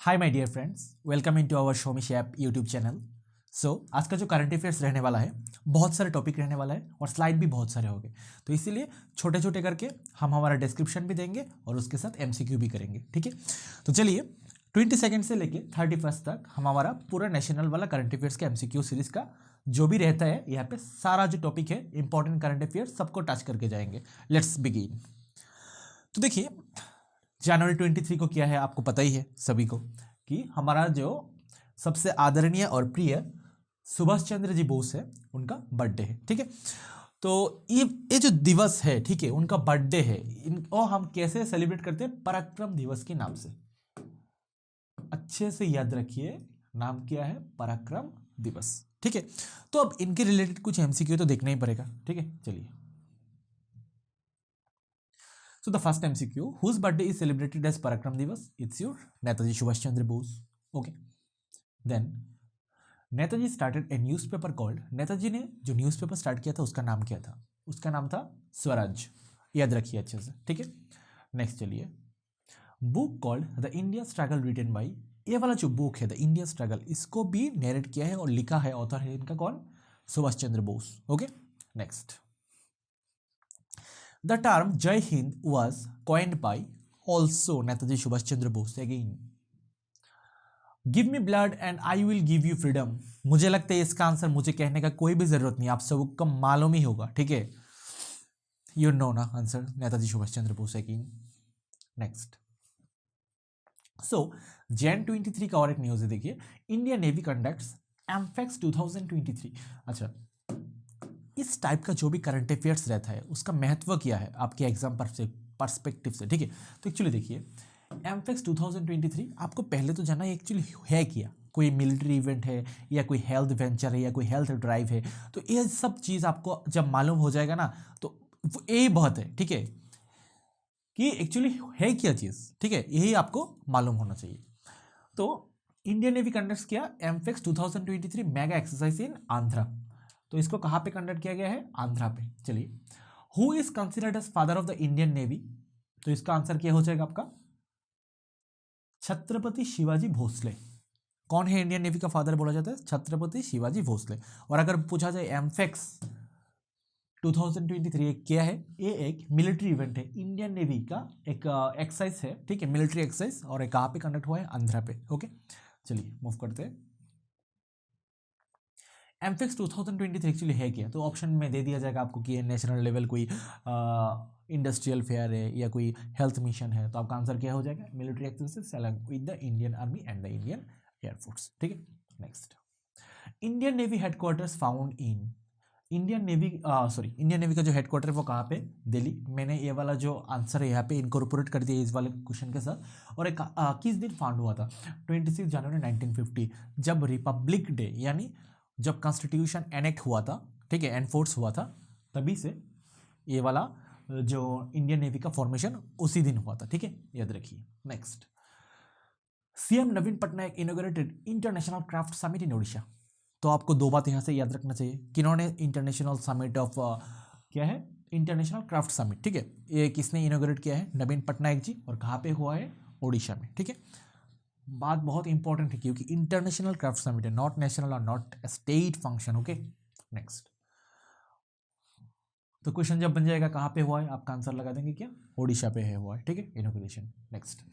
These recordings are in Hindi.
Hi my dear friends, welcome into our Shomish app YouTube channel. आज का जो करंट अफेयर्स रहने वाला है, बहुत सारे टॉपिक रहने वाला है और स्लाइड भी बहुत सारे होंगे। तो इसीलिए छोटे छोटे करके हम हमारा डिस्क्रिप्शन भी देंगे और उसके साथ एमसीक्यू भी करेंगे। ठीक है, तो चलिए 20 सेकेंड से लेके 31 तक हम हमारा पूरा नेशनल वाला करंट अफेयर्स का एमसीक्यू सीरीज का जो भी रहता है, यहाँ पे सारा जो टॉपिक है इंपॉर्टेंट करंट अफेयर्स सबको टच करके जाएंगे। Let's begin. तो देखिए, जनवरी 23 को क्या है आपको पता ही है सभी को कि हमारा जो सबसे आदरणीय और प्रिय सुभाष चंद्र जी बोस है, उनका बर्थडे है। ठीक है, तो ये जो दिवस है, ठीक है, उनका बर्थडे है, इनको हम कैसे सेलिब्रेट करते हैं? पराक्रम दिवस के नाम से। अच्छे से याद रखिए, नाम क्या है? पराक्रम दिवस। ठीक है, तो अब इनके रिलेटेड कुछ एमसीक्यू तो देखना ही पड़ेगा। ठीक है, चलिए। So the first MCQ, whose birthday is celebrated as Parakram Divas? It's your Netaji Subhash Chandra Bose. Okay. Then Netaji started A newspaper called, Netaji ने जो न्यूज़पेपर स्टार्ट किया था उसका नाम क्या था? उसका नाम था स्वराज। याद रखिए अच्छे से। ठीक है, नेक्स्ट चलिए। Book called the India struggle written by, ये वाला जो बुक है द इंडिया स्ट्रगल, इसको भी नरेट किया है और लिखा है, ऑथर है इनका कौन? Subhash Chandra Bose. Okay, next. The term Jai Hind was coined by also Netaji Subhash Chandra Bose again. Give me blood and I will give you freedom. मुझे लगता है इसका आंसर मुझे कहने का कोई भी जरूरत नहीं, आप सबको मालूम ही होगा। ठीक है, यू नो ना answer, Netaji Subhash Chandra Bose again. Next. So Jan 23 का और एक न्यूज है, देखिए। Indian navy conducts AMPHEX 2023। अच्छा, इस टाइप का जो भी करंट अफेयर्स रहता है उसका महत्व क्या है आपके एग्जाम पर्सपेक्टिव से? ठीक है, तो एक्चुअली देखिए, एमफेक्स 2023 आपको पहले तो जाना एक्चुअली है क्या, कोई मिलिट्री इवेंट है या कोई हेल्थ वेंचर है या कोई हेल्थ ड्राइव है? तो ये सब चीज़ आपको जब मालूम हो जाएगा ना, तो यही बहुत है। ठीक है, कि एक्चुअली है क्या चीज़। ठीक है, यही आपको मालूम होना चाहिए। तो इंडियन नेवी कंडक्ट्स किया एमफेक्स 2023 मेगा एक्सरसाइज इन आंध्रा। तो इसको कहाँ पे कंडक्ट किया गया है? आंध्रा पे। चलिए, who is considered as father of the Indian navy? तो इसका आंसर क्या हो जाएगा आपका? छत्रपति शिवाजी भोसले। कौन है इंडियन नेवी का फादर बोला जाता है? छत्रपति शिवाजी भोसले। और अगर पूछा जाए एमफेक्स 2023 क्या है? ये एक मिलिट्री इवेंट है, इंडियन नेवी का एक एक्सरसाइज है। ठीक है, मिलिट्री एक्सरसाइज, और एक कहाँ पे कंडक्ट हुआ है? आंध्रा पे। ओके, चलिए मूव करते हैं। एमफिक्स 2023 एक्चुअली है क्या? तो ऑप्शन में दे दिया जाएगा आपको कि नेशनल लेवल कोई इंडस्ट्रियल फेयर है या कोई हेल्थ मिशन है। तो आपका आंसर क्या हो जाएगा? Military exercise along with the Indian army and the Indian air force. ठीक है, next. Indian navy headquarters found in, Indian navy का जो हेडक्वार्टर है वो कहाँ पे? दिल्ली। मैंने ये वाला जो आंसर है यहाँ पे इनकॉर्पोरेट कर दिया इस वाले क्वेश्चन के साथ। और एक किस दिन फाउंड हुआ था? 26 जनवरी 1950, जब रिपब्लिक डे यानी जब कॉन्स्टिट्यूशन एनेक्ट हुआ था, ठीक है, एनफोर्स हुआ था, तभी से ये वाला जो इंडियन नेवी का फॉर्मेशन उसी दिन हुआ था। ठीक है, याद रखिए। Next. CM Naveen Patnaik inaugurated international craft summit in Odisha. तो आपको दो बात यहाँ से याद रखना चाहिए, किन्होंने इंटरनेशनल समिट ऑफ क्या है? International craft summit. ठीक है, ये किसने इनॉग्रेट किया है? नवीन पटनायक जी। और कहाँ पे हुआ है? ओडिशा में। ठीक है, बात बहुत इंपॉर्टेंट है क्योंकि इंटरनेशनल क्राफ्ट समिट है, नॉट नेशनल और not state function. Okay, next. तो क्वेश्चन जब बन जाएगा कहाँ पे हुआ है, आपका आंसर लगा देंगे क्या? ओडिशा पे है हुआ है। ठीक है, इनॉग्रेशन। नेक्स्ट।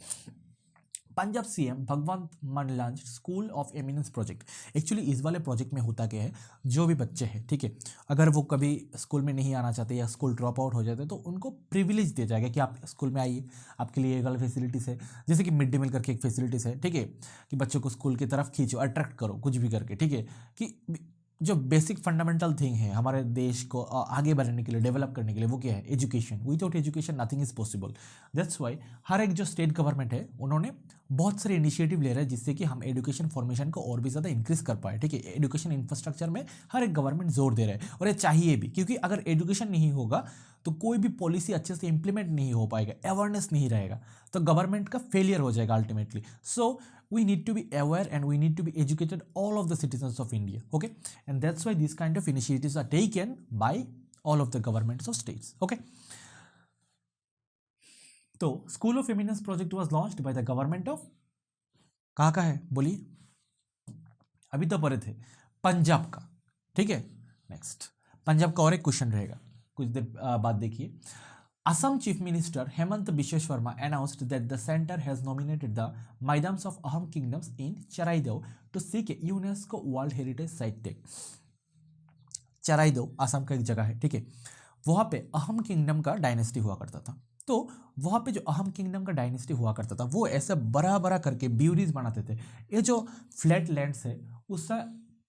पंजाब सीएम भगवंत मान launch school of eminence project. Actually इस वाले प्रोजेक्ट में होता क्या है, जो भी बच्चे हैं, ठीक है, अगर वो कभी स्कूल में नहीं आना चाहते या स्कूल ड्रॉप आउट हो जाते तो उनको प्रिविलेज दिया जाएगा कि आप स्कूल में आइए, आपके लिए ये वाली फैसिलिटीज़ है, जैसे कि मिड डे मील करके एक फैसिलिटीज़ है। ठीक है, कि बच्चों को स्कूल की तरफ खींचो, अट्रैक्ट करो कुछ भी करके। ठीक है, कि जो बेसिक फंडामेंटल थिंग है हमारे देश को आगे बढ़ने के लिए, डेवलप करने के लिए, वो क्या है? Education. Without education nothing is possible. That's why हर एक जो स्टेट गवर्नमेंट है उन्होंने बहुत सारे इनिशिएटिव ले रहे हैं जिससे कि हम एजुकेशन फॉर्मेशन को और भी ज़्यादा इंक्रीज कर पाए। ठीक है, एजुकेशन इंफ्रास्ट्रक्चर में हर एक गवर्नमेंट जोर दे रहा है और ये चाहिए भी, क्योंकि अगर एजुकेशन नहीं होगा तो कोई भी पॉलिसी अच्छे से इंप्लीमेंट नहीं हो पाएगा, अवेयरनेस नहीं रहेगा, तो गवर्नमेंट का फेलियर हो जाएगा ultimately. So we need to be aware and we need to be educated all of the citizens of India. Okay, and that's why these kind of initiatives are taken by all of the governments of states. Okay, so school of eminence project was launched by the government of कहाँ का है बोलिए, अभी तो पढ़े थे पंजाब का, ठीक है। नेक्स्ट पंजाब का और एक क्वेश्चन रहेगा कुछ देर बाद देखिए। Assam Chief Minister Hemant Biswa Sharma announced that the center has nominated the Maidans of Aham Kingdoms in Charaideo to seek a UNESCO World Heritage Site tag. चराइदो Assam का एक जगह है, ठीक है। वहाँ पे अहम किंगडम का डायनेस्टी हुआ करता था। तो वहाँ पे जो अहम किंगडम का डायनेस्टी हुआ करता था वो ऐसे बड़ा बड़ा करके ब्यूरीज बनाते थे। ये जो फ्लैट लैंड्स है उसका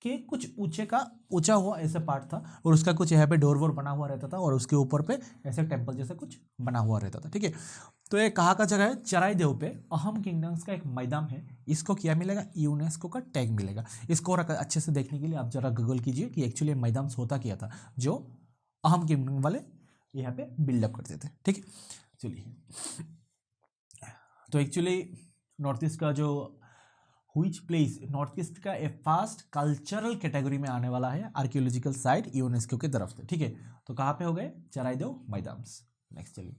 के कुछ ऊंचा हुआ ऐसा पार्ट था और उसका कुछ यहाँ पे डोर वोर बना हुआ रहता था और उसके ऊपर पे ऐसे टेम्पल जैसा कुछ बना हुआ रहता था, ठीक है। तो ये कहाँ का जगह है, चराइदेव पे अहम किंगडम्स का एक मैदान है। इसको क्या मिलेगा, यूनेस्को का टैग मिलेगा। इसको और अच्छे से देखने के लिए आप जरा गूगल कीजिए कि एक्चुअली मैदान होता क्या था जो अहम किंगडम वाले यहाँ पे बिल्डअप करते थे, ठीक है। चलिए, तो एक्चुअली नॉर्थ ईस्ट का जो व्हिच प्लेस नॉर्थ ईस्ट का ए फास्ट कल्चरल कैटेगरी में आने वाला है आर्कियोलॉजिकल साइट यूनेस्को की तरफ से, ठीक है। तो कहाँ पे हो गए, चराइदेव मैदान्स। नेक्स्ट चलिए,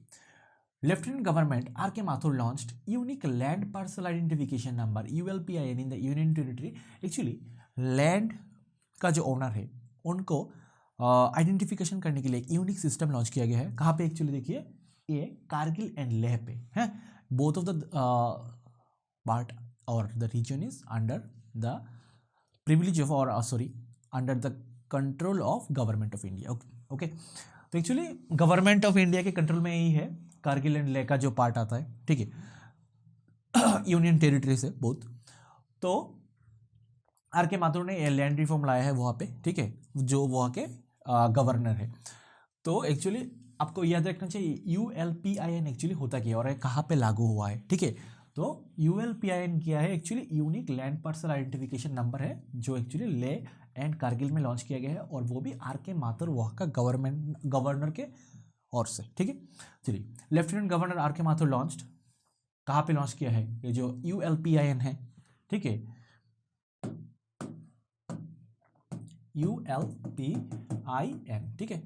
लेफ्टिनेंट गवर्नमेंट आर के Mathur launched unique land parcel identification number ULPIN in the union territory. Actually land का जो ओनर है उनको आइडेंटिफिकेशन करने के लिए एक यूनिक सिस्टम लॉन्च किया गया है। कहाँ पे, एक्चुअली देखिए ये कारगिल एंड लेह पे है। Both of the part or the region is under the privilege of or under the control of government of India, okay. तो एक्चुअली गवर्नमेंट ऑफ इंडिया के कंट्रोल में यही है कारगिल एंड लेह का जो पार्ट आता है, ठीक है, यूनियन टेरिटरी से बोथ। तो आर के माथुर ने लैंड रिफॉर्म लाया है वहाँ पे, ठीक है, जो वहाँ के गवर्नर है। तो एक्चुअली आपको याद रखना चाहिए ULPIN एक्चुअली होता क्या और कहाँ पे लागू हुआ है, ठीक है। तो ULPIN क्या है, actually unique land parcel identification number है जो एक्चुअली लेह एंड कारगिल में लॉन्च किया गया है और वो भी आर के माथुर वहाँ का गवर्नर के ओर से, ठीक है। चलिए, लेफ्टिनेंट गवर्नर आर के माथुर लॉन्च्ड, कहाँ पे लॉन्च किया है, ये जो ULPIN है, ठीक है, ULPIN, ठीक है,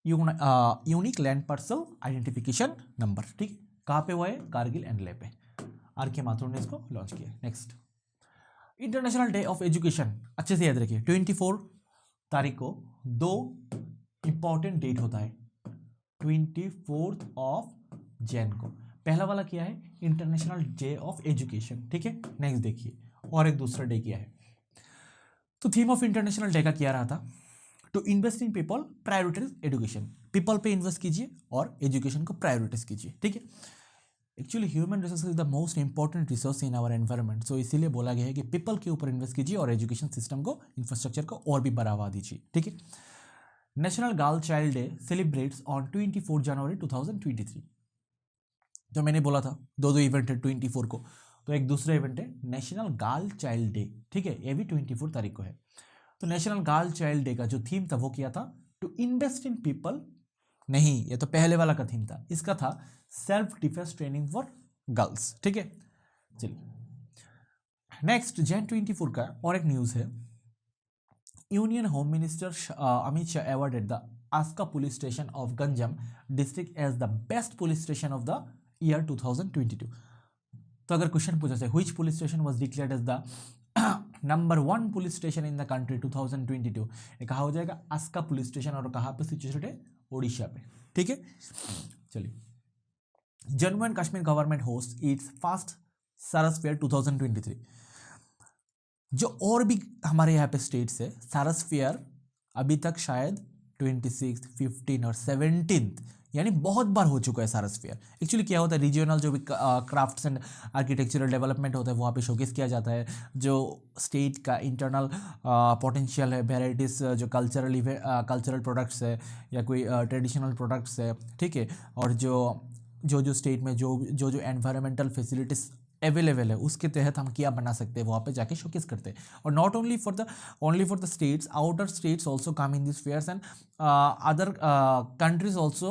unique land parcel identification number, ठीक है। कहाँ पे हुआ है, कारगिल एंड लेह पे आर के माथुर ने इसको लॉन्च किया। Next, international day of education, अच्छे से याद रखिए 24 तारीख को दो इंपॉर्टेंट डेट होता है 24 ऑफ जैन को। पहला वाला क्या है, इंटरनेशनल डे ऑफ एजुकेशन, ठीक है। नेक्स्ट देखिए और एक दूसरा डे क्या है। तो थीम ऑफ इंटरनेशनल डे का क्या रहा था, to invest in people prioritize education. People पे इन्वेस्ट कीजिए और एजुकेशन को प्रायोरिटाइज कीजिए, ठीक है। Actually human resource is the most important resource in our environment. So इसीलिए बोला गया है कि पीपल के ऊपर इन्वेस्ट कीजिए और एजुकेशन सिस्टम को, इंफ्रास्ट्रक्चर को और भी बढ़ावा दीजिए, ठीक है। National girl child day celebrates on 24 जनवरी 2023। जो मैंने बोला था दो इवेंट है 24 को, तो एक दूसरा इवेंट है नेशनल गर्ल चाइल्ड डे, ठीक है, ये भी 24 तारीख को है। तो नेशनल गर्ल चाइल्ड डे का जो थीम था वो किया था, टू इन्वेस्ट इन पीपल, नहीं ये तो पहले वाला का थीम था, इसका था self defence training for girls, ठीक है। चलिए नेक्स्ट, जैन 24 का और एक न्यूज है। Union home minister Amit Shah awarded the Aska police station of Ganjam district as the best police station of the year 2022। तो अगर क्वेश्चन पूछा जाए which police station was declared as the number 1 police station in the country 2022, ये कहा हो जाएगा आस्का पुलिस स्टेशन, और कहाँ पे सिचुएटेड है, ओडिशा पे, ठीक है। चलिए, Jammu and Kashmir government host it's first सारस फेयर 2023। जो और भी हमारे यहाँ पे स्टेट्स है, सारस फेयर अभी तक शायद 26, 15 और 17 यानी बहुत बार हो चुका है सारस फेयर। एक्चुअली क्या होता है, रीजनल जो भी क्राफ्ट्स एंड आर्किटेक्चरल डेवलपमेंट होता है वहाँ पे शोकेस किया जाता है, जो स्टेट का इंटरनल पोटेंशियल है, वेराइटीज़ जो कल्चरल प्रोडक्ट्स है या कोई ट्रेडिशनल प्रोडक्ट्स है, ठीक है, और जो स्टेट में जो एनवायरमेंटल फैसिलिटीज़ अवेलेबल है उसके तहत हम क्या बना सकते हैं वहाँ पे जाके शोकेस करते हैं। और not only for the states, outer states also come in this fairs and other countries also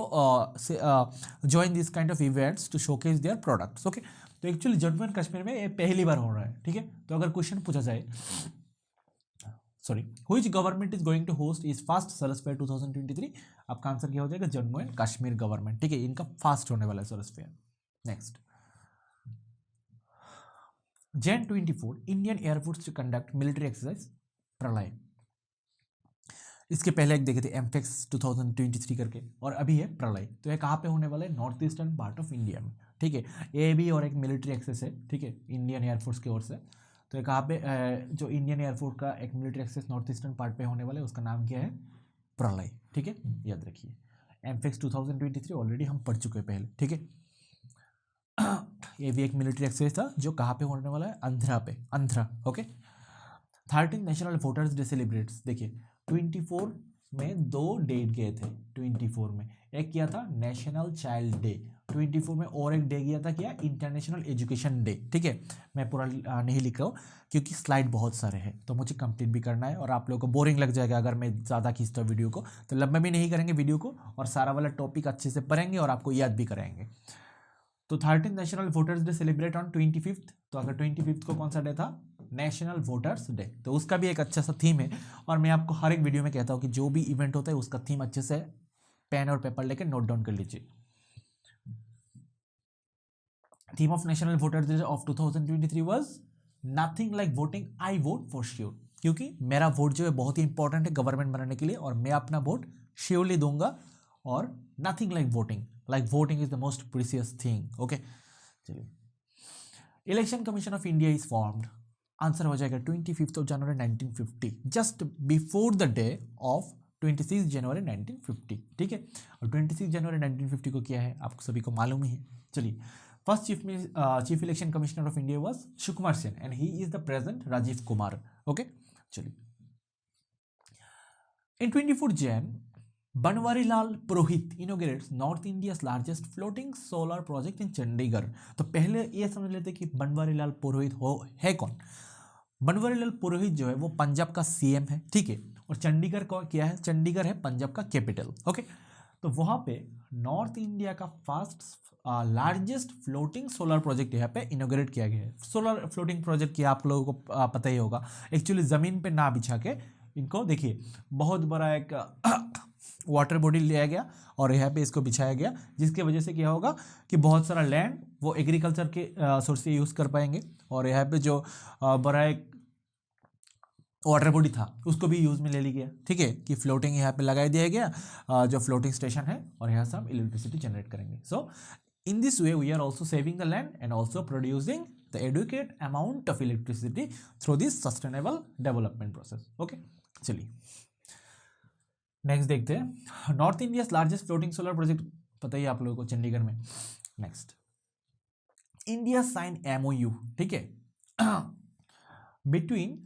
join this kind of events to showcase their products, okay। तो एक्चुअली जम्मू एंड कश्मीर में ये पहली बार हो रहा है, ठीक है। तो अगर क्वेश्चन पूछा जाए, which government is going to host is first Saras fair 2023, आपका आंसर क्या हो जाएगा, जम्मू एंड कश्मीर गवर्नमेंट, ठीक है, इनका फास्ट होने वाला है Saras fair. Next, Jan 24 Indian air force to conduct military exercise Pralay. इसके पहले एक देखे थे एमफेक्स 2023 करके, और अभी है प्रलय। तो ये कहाँ पे होने वाला है? North eastern part of India में, ठीक है। ये भी और एक मिलिट्री एक्सेस है, ठीक है, इंडियन एयरफोर्स की ओर से। तो ये कहाँ पे जो इंडियन एयरफोर्स का एक military access north eastern part पे होने वाला है, उसका नाम क्या है? प्रलय, ठीक है, याद रखिए। एमफेक्स 2023 ऑलरेडी हम पढ़ चुके हैं पहले, ठीक है। ये भी एक मिलिट्री एक्सरसाइज था जो कहाँ पे होने वाला है? आंध्रा पे, Andhra, okay. 13 national voters day celebrates. देखिए 24 में दो डेट गए थे, 24 में एक किया था नेशनल चाइल्ड डे, 24 में और एक डे किया था क्या? इंटरनेशनल एजुकेशन डे, ठीक है। मैं पूरा नहीं लिख रहा हूँ क्योंकि स्लाइड बहुत सारे हैं, तो मुझे कंप्लीट भी करना है और आप लोगों को बोरिंग लग जाएगा अगर मैं ज़्यादा खींचता हूँ वीडियो को। तो लंबा भी नहीं करेंगे वीडियो को, और सारा वाला टॉपिक अच्छे से पढ़ेंगे और आपको याद भी कराएंगे। तो 13 national voters day celebrate on 25th। तो अगर 25th को कौन सा डे था? National voters day. तो उसका भी एक अच्छा सा थीम है, और मैं आपको हर एक वीडियो में कहता हूँ कि जो भी इवेंट होता है उसका थीम अच्छे से पेन और पेपर लेकर नोट डाउन कर लीजिए। Theme of national voters day of 2023 was nothing like voting, I vote for sure. क्योंकि मेरा वोट जो है बहुत ही इंपॉर्टेंट है गवर्नमेंट बनाने के लिए, और मैं अपना वोट श्योरली दूंगा। और nothing like voting is the most precious thing, okay. चलिए, election commission of India is formed. Answer हो जाएगा 25 जनवरी 1950, just before the day of 26 January 1950, ठीक है। और 26 जनवरी 1950 को क्या है आपको सभी को मालूम ही है। चलिए, first chief election commissioner of India was Sukumar Sen and he is the present Rajiv Kumar, okay. चलिए, in 24 Jan Banwarilal Purohit inaugurates north India's largest floating solar project in Chandigarh. तो पहले ये समझ लेते कि बनवारीलाल पुरोहित है कौन। बनवारीलाल पुरोहित जो है वो पंजाब का सीएम है, ठीक है। और चंडीगढ़ का क्या है? चंडीगढ़ है पंजाब का कैपिटल, ओके। तो वहाँ पे नॉर्थ इंडिया का first largest floating solar project यहाँ पे इनोग्रेट किया गया है। सोलर फ्लोटिंग प्रोजेक्ट की आप लोगों को पता ही होगा, एक्चुअली ज़मीन पे ना बिछा के इनको देखिए बहुत बड़ा एक वाटर बॉडी लिया गया और यहाँ पे इसको बिछाया गया, जिसकी वजह से क्या होगा कि बहुत सारा लैंड वो एग्रीकल्चर के सोर्स से यूज़ कर पाएंगे। और यहाँ पे जो बड़ा एक वाटर बॉडी था उसको भी यूज़ में ले लिया गया, ठीक है, कि फ्लोटिंग यहाँ पे लगा दिया गया जो फ्लोटिंग स्टेशन है, और यहाँ से हम इलेक्ट्रिसिटी जनरेट करेंगे। So in this way we are also saving the land and also producing the adequate amount of electricity through this sustainable development process, okay. चलिए, नेक्स्ट देखते हैं north India largest floating solar project, पता ही आप लोगों को, चंडीगढ़ में। नेक्स्ट, इंडिया साइन एमओयू, ठीक है, between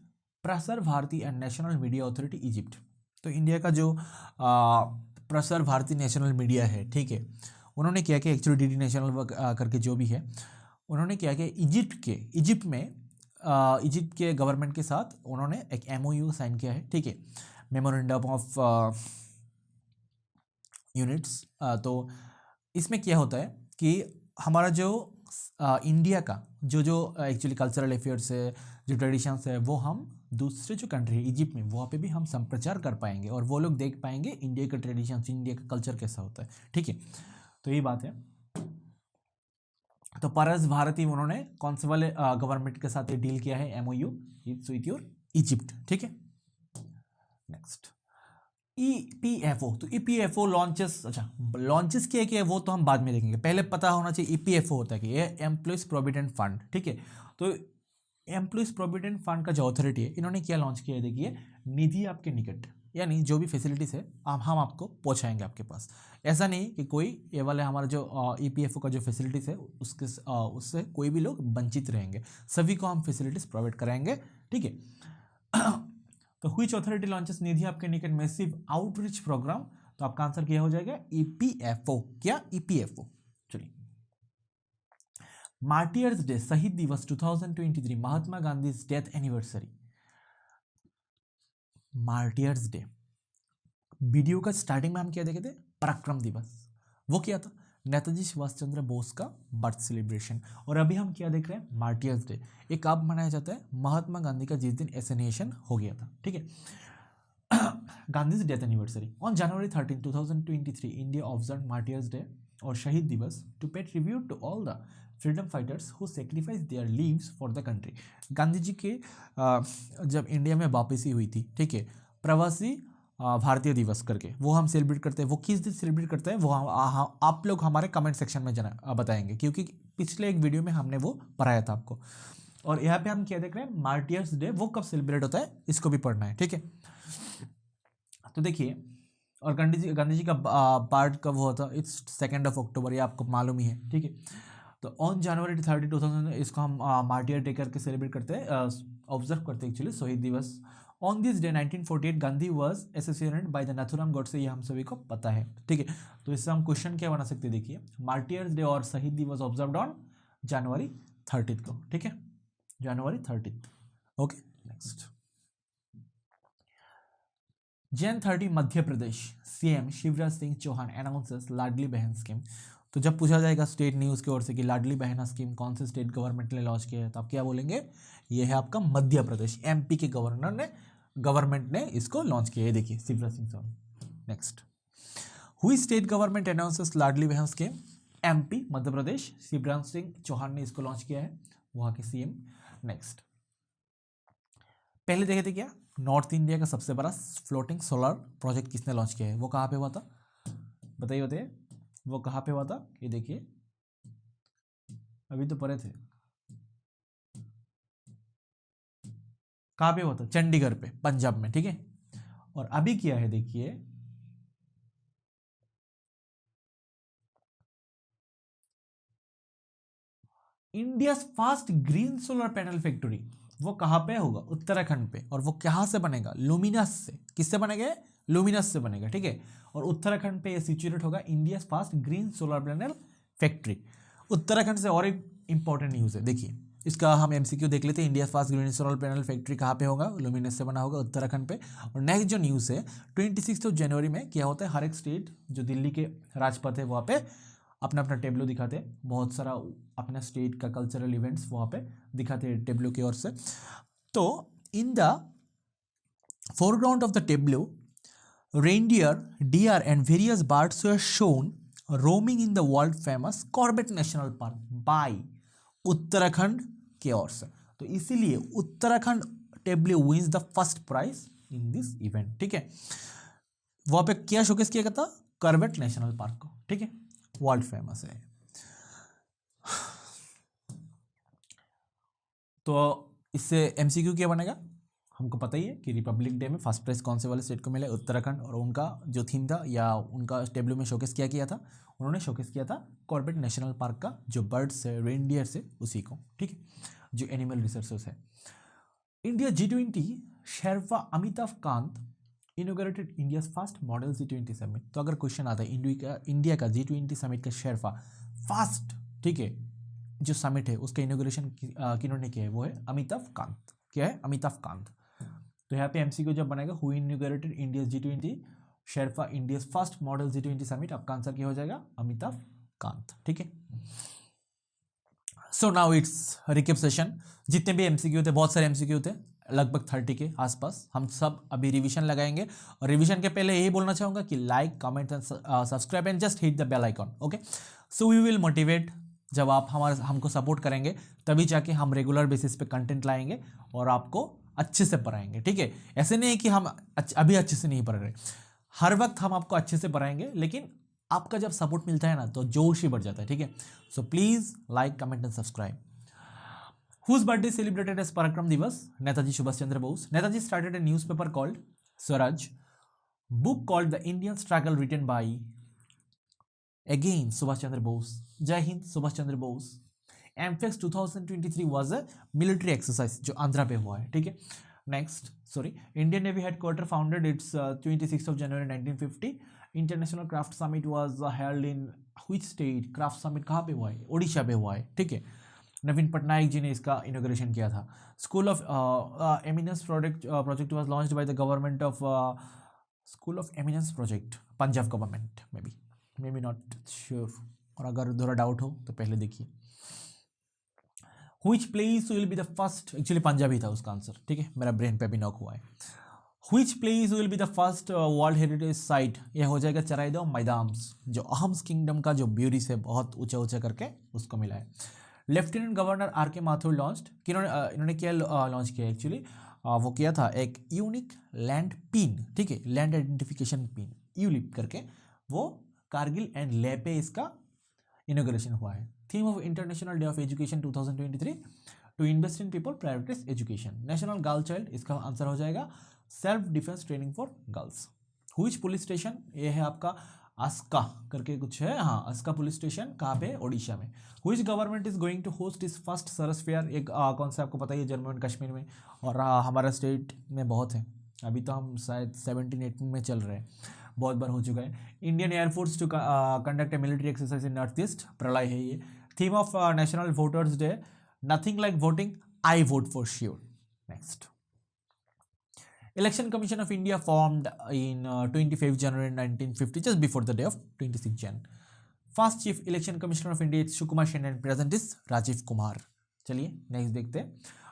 Prasar Bharati and national media authority Egypt. तो इंडिया का जो प्रसार भारती नेशनल मीडिया है, ठीक है, उन्होंने क्या किया, एक्चुअली डीडी नेशनल करके जो भी है, उन्होंने क्या किया, इजिप्ट के गवर्नमेंट के साथ उन्होंने एक एमओयू साइन किया है, ठीक है, मेमोरेंडम ऑफ यूनिट्स। तो इसमें क्या होता है कि हमारा जो इंडिया का जो एक्चुअली कल्चरल अफेयर्स है, जो ट्रेडिशंस है, वो हम दूसरे जो कंट्री है इजिप्ट में, वहाँ पे भी हम संप्रचार कर पाएंगे और वो लोग देख पाएंगे इंडिया का ट्रेडिशंस, इंडिया का कल्चर कैसा होता है, ठीक है। तो ये बात है। तो परस भारती उन्होंने कौन से वाले गवर्नमेंट के साथ ये डील किया है, एमओयू विथ योर इजिप्ट, ठीक है। Next, EPFO. तो ईपीएफओ लॉन्चेस, अच्छा लॉन्चेस किया कि वो तो हम बाद में देखेंगे, पहले पता होना चाहिए ईपीएफओ होता है कि ये एम्प्लॉयज प्रोविडेंट फंड, ठीक है। तो एम्प्लॉयज प्रोविडेंट फंड का जो अथॉरिटी है, इन्होंने क्या लॉन्च किया है, देखिए, निधि आपके निकट, यानी जो भी फैसिलिटीज़ है हम आपको पहुंचाएंगे आपके पास। ऐसा नहीं कि कोई ये वाले हमारा जो ईपीएफओ का जो फैसिलिटीज़ है उससे कोई भी लोग वंचित रहेंगे, सभी को हम फैसिलिटीज़ प्रोवाइड कराएंगे, ठीक है। तो व्हिच अथॉरिटी लॉन्चेस निधि आपके निकट मैसिव आउटरीच प्रोग्राम। तो आपका आंसर क्या हो जाएगा, ईपीएफओ। क्या? ईपीएफओ। चलिए, मार्टियर्स डे, शहीद Diwas 2023, Mahatma Gandhi death anniversary. Martyrs day, video का स्टार्टिंग में हम क्या देखे थे, पराक्रम दिवस, वो क्या था, नेताजी सुभाष चंद्र बोस का बर्थ सेलिब्रेशन। और अभी हम क्या देख रहे हैं, मार्टियर्स डे। ये कब मनाया जाता है, महात्मा गांधी का जिस दिन एसेसिनेशन हो गया था, ठीक है। Gandhi's death anniversary on January 13, 2023 India observe martyrs day और Shaheed Diwas to pay tribute to all the freedom fighters who sacrifice their lives for the country. Gandhi ji के जब इंडिया में वापसी हुई थी, ठीक है, प्रवासी भारतीय दिवस करके वो हम सेलिब्रेट करते हैं। वो किस दिन सेलिब्रेट करते हैं वो आप लोग हमारे कमेंट सेक्शन में बताएंगे, क्योंकि पिछले एक वीडियो में हमने वो पढ़ाया था आपको। और यहाँ पे हम क्या देख रहे हैं, मार्टियर्स डे वो कब सेलिब्रेट होता है इसको भी पढ़ना है, ठीक है। तो देखिए, और गांधी जी का बर्थ कब हुआ था, इट्स 2 अक्टूबर, ये आपको मालूम ही है, ठीक है। तो ऑन जनवरी 30, 2000 इसको हम मार्टियर डे करके सेलिब्रेट करते हैं, ऑब्जर्व करते हैं एक्चुअली, शहीद दिवस। On this day 1948 Gandhi was associated by the Nathuram Godse, ये हम सभी को पता है, ठीक है। तो इससे हम क्वेश्चन क्या बना सकते हैं, देखिए, मार्टियर्स डे और शहीद दिवस ऑब्जर्व्ड ऑन जनवरी 30 को, ठीक है, जनवरी 30। Okay, next. Jan 30 Madhya Pradesh CM Shivraj Singh Chouhan announces Ladli बहन स्कीम। तो जब पूछा जाएगा स्टेट न्यूज़ की ओर से कि लाडली बहना स्कीम कौन से स्टेट गवर्नमेंट ने लॉन्च किया है, तो आप क्या बोलेंगे, ये है आपका मध्य प्रदेश, एमपी के गवर्नमेंट ने इसको लॉन्च किया है, देखिए, Shivraj Singh Chauhan. Next, which state government announces Ladli बहन स्कीम, एमपी मध्य प्रदेश, शिवराज सिंह चौहान ने इसको लॉन्च किया है, वहाँ के सीएम। नेक्स्ट, पहले देखे थे क्या, नॉर्थ इंडिया का सबसे बड़ा फ्लोटिंग सोलर प्रोजेक्ट किसने लॉन्च किया है, वो कहाँ पे हुआ था, बताइए वो कहाँ पे हुआ था, ये देखिए, अभी तो पढ़े थे, कहाँ पे हुआ था, चंडीगढ़ पे, पंजाब में, ठीक है। और अभी क्या है, देखिए, India first green solar panel factory, वो कहाँ पे होगा, उत्तराखंड पे, और वो कहाँ से बनेगा, लुमिनस से। किससे बनेगा, लुमिनस से बनेगा, ठीक है। और उत्तराखंड पे ये सिचुएटेड होगा India first green solar panel factory. Uttarakhand से और एक इंपॉर्टेंट न्यूज़ है, देखिए, इसका हम एमसीक्यू देख लेते हैं। India first green solar panel factory कहाँ पे होगा, लुमिनस से बना होगा, उत्तराखंड पे। और नेक्स्ट जो न्यूज़ है, 26 जनवरी में क्या होता है, हर एक स्टेट जो दिल्ली के राजपथ है वहाँ पे अपना अपना टेब्लो दिखाते हैं, बहुत सारा अपना स्टेट का कल्चरल इवेंट्स वहाँ पे दिखाते हैं टेब्लो की ओर से। तो in the foreground of the tableau, reindeer, deer and various birds were shown roaming in the world famous Corbett national park by Uttarakhand की ओर से। तो इसीलिए Uttarakhand tableau wins the first prize in this event, ठीक है। वहां पे क्या शोकेस किया गया था, कॉर्बेट नेशनल पार्क को, ठीक है, वर्ल्ड फेमस है। तो इससे एमसीक्यू क्या बनेगा, हमको पता ही है कि रिपब्लिक डे में फर्स्ट प्राइज कौन से वाले स्टेट को मिला, उत्तराखंड। और उनका जो थीम था या उनका टेब्लो में शोकेस क्या किया था, उन्होंने शोकेस किया था कॉर्बेट नेशनल पार्क का जो बर्ड्स है, रेनडियर से, उसी को, ठीक है, जो एनिमल रिसोर्सेस है। India G20 Sherpa Amitabh Kant inaugurated India first model G20 summit. तो अगर क्वेश्चन आता है इंडिया का G20 समिट का शेरपा फर्स्ट, ठीक है, जो समिट है उसका इनोग्रेशन किन्होंने किया है, वो है अमिताभ कांत। क्या है, अमिताभ कांत। तो यहाँ पे एमसीक्यू जब बनेगा, who inaugurated India G20 Sherpa India first model G20 summit, आपका आंसर क्या हो जाएगा, अमिताभ कांत, ठीक है। So now it's recap session. जितने भी एमसीक्यू थे, बहुत सारे एमसीक्यू थे, लगभग 30 के आसपास, हम सब अभी रिवीजन लगाएंगे। और रिवीजन के पहले यही बोलना चाहूँगा कि like, comment and subscribe and just hit the bell icon, okay. So we will motivate, जब आप हमको सपोर्ट करेंगे तभी जाके हम रेगुलर बेसिस पे कंटेंट लाएंगे और आपको अच्छे से पढ़ाएंगे, ठीक है। ऐसे नहीं है कि हम अभी अच्छे से नहीं पढ़ रहे, हर वक्त हम आपको अच्छे से पढ़ाएंगे, लेकिन आपका जब सपोर्ट मिलता है ना तो जोश ही बढ़ जाता है, ठीक है। So please like, comment and subscribe. Whose birthday is celebrated as Parakram Divas? Netaji Subhash Chandra Bose. Netaji started a newspaper called Swaraj, book called The Indian Struggle written by again Subhash Chandra Bose. Jai Hind, Subhash Chandra Bose. एमफेक्स 2023 was a military exercise जो आंध्रा पे हुआ है, ठीक है। Next, Indian navy headquarter founded it's 26 January 1950। International craft summit was held in which state, craft summit कहाँ पे हुआ है, ओडिशा पे हुआ है, ठीक है। नवीन पटनायक जी ने इसका इनोग्रेशन किया था। School of eminence project was launched by the government of school of eminence project, Punjab government, may be not sure, और अगर थोड़ा डाउट हो तो पहले देखिए। Which place will be the first, actually Punjabi था उसका आंसर, ठीक है, मेरा ब्रेन पे भी नॉक हुआ है। Which place will be the first world heritage site, यह हो जाएगा चराइदेव मैदाम्स, जो अहम्स किंगडम का जो ब्यूटी से बहुत ऊंचा ऊंचा करके उसको मिला है। लेफ्टिनेंट गवर्नर आर के माथुर लॉन्च्ड, इन्होंने क्या लॉन्च किया एक्चुअली, वो किया था एक यूनिक लैंड पिन, ठीक है, लैंड आइडेंटिफिकेशन पिन यूलिप करके, वो कारगिल एंड लेह पे इसका इनॉग्रेशन हुआ है। Theme of international day of education 2023, to invest in people prioritize education. National girl child, इसका आंसर हो जाएगा self defence training for girls. Which police station, ये है आपका अस्का करके कुछ है, हाँ अस्का पुलिस स्टेशन, कहाँ पे, ओडिशा में। Which government is going to host is first Saras fair, एक कौन सा आपको पता ही है, जम्मू एंड कश्मीर में, और हमारा स्टेट में बहुत है, अभी तो हम शायद 17-18 में चल रहे हैं, बहुत बार हो चुका है। Indian air force to conduct a military exercise in north east, Pralay है ये। Theme of national voters day, nothing like voting, I vote for sure. Next, Election Commission of India formed in 25 January 1950, just before the day of 26 Jan. First Chief Election Commissioner of India is Sukumar Sen and present is Rajiv Kumar. चलिए नेक्स्ट देखते हैं।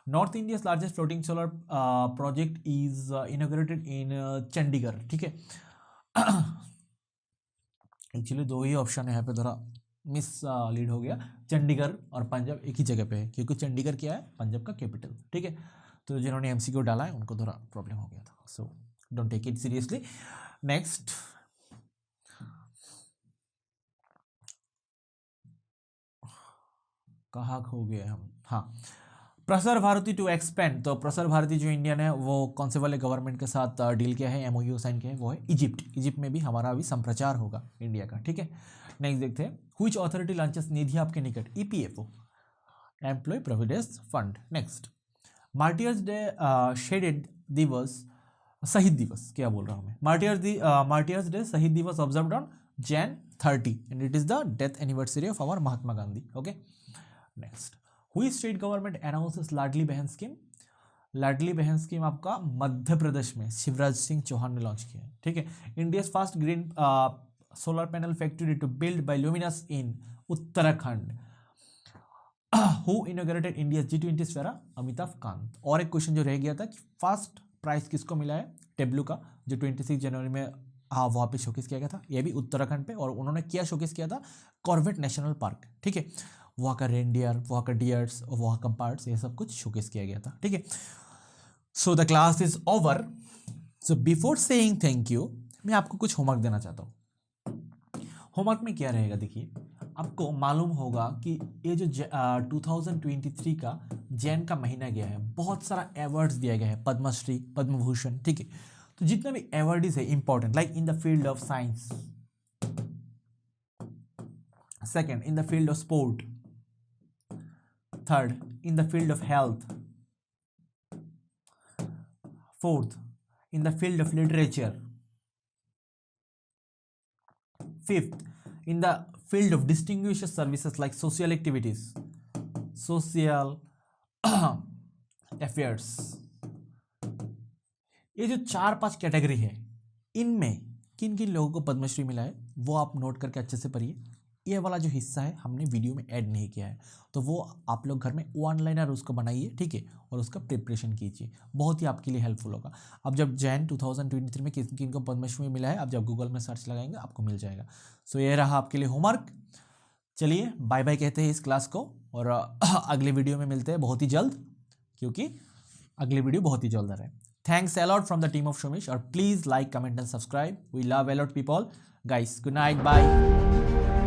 North India's largest floating solar project is inaugurated इन चंडीगढ़, ठीक है। एक्चुअली दो ही ऑप्शन है यहाँ पे, थोड़ा मिस लीड हो गया, चंडीगढ़ और पंजाब एक ही जगह पे है, क्योंकि चंडीगढ़ क्या है, पंजाब का कैपिटल, ठीक है। तो जिन्होंने एमसीक्यू डाला है उनको थोड़ा प्रॉब्लम हो गया था, so don't take it seriously. Next, कहाँ खो गए हम, हाँ, प्रसार भारती टू एक्सपेंड, तो प्रसार भारती जो इंडिया ने वो कौन से वाले गवर्नमेंट के साथ डील किया है, एमओयू साइन किया है, वो है इजिप्ट। इजिप्ट में भी हमारा अभी संप्रचार होगा इंडिया का, ठीक है। नेक्स्ट देखते हैं, व्हिच अथॉरिटी लॉन्चेस निधि आपके निकट, EPFO, employ providence fund. Next, martyrs day शेडेड दिवस, शहीद दिवस क्या बोल रहा हूँ मैं, मार्टियर्स डे शहीद दिवस observed on Jan 30 and it is the death anniversary of our Mahatma Gandhi, okay. Next, which state government announces Ladli बहन स्कीम, लाडली बहन स्कीम आपका मध्य प्रदेश में शिवराज सिंह चौहान ने लॉन्च किया है, ठीक है। India's first green solar panel factory to build by Luminous in Uttarakhand. Who inaugurated India's G20 फेरा, अमिताभ कांत। और एक क्वेश्चन जो रह गया था कि फर्स्ट प्राइज किसको मिला है टेब्लू का, जो 26 जनवरी में वहाँ पे शोकेस किया गया था, ये भी उत्तराखंड पे, और उन्होंने क्या शोकेस किया था, कॉर्बेट नेशनल पार्क, ठीक है। वहाँ का रेनडियर, वहाँ का डियर्स और वहाँ का बर्ड्स, ये सब कुछ शोकेस किया गया था, ठीक है। So the class is over. So before saying thank you, मैं आपको कुछ होमवर्क देना चाहता हूँ। होमवर्क में क्या रहेगा, देखिए, आपको मालूम होगा कि ये जो 2023 का जैन का महीना गया है, बहुत सारा अवार्ड्स दिया गया है, पद्मश्री, पद्म भूषण, ठीक है। तो जितने भी अवार्डीज है important, like in the field of science, second in the field of sport, third in the field of health, fourth in the field of literature, fifth in the field of distinguished services like social activities, social affairs। ये जो 4-5 कैटेगरी है, इनमें किन किन लोगों को पद्मश्री मिला है वो आप नोट करके अच्छे से पढ़िए। ये वाला जो हिस्सा है हमने वीडियो में ऐड नहीं किया है, तो वो आप लोग घर में वन लाइनर उसको बनाइए, ठीक है, और उसका प्रिपरेशन कीजिए, बहुत ही आपके लिए हेल्पफुल होगा। अब जब जैन 2023 में किन किन को पद्मश्री मिला है, आप जब गूगल में सर्च लगाएंगे आपको मिल जाएगा। सो ये रहा आपके लिए होमवर्क। चलिए बाय बाय कहते हैं इस क्लास को, और अगले वीडियो में मिलते हैं बहुत ही जल्द, क्योंकि अगली वीडियो बहुत ही जल्द आ रहा है। Thanks a lot from the team of Shomish, और please like, comment and subscribe. We love a lot people guys. Good night, bye.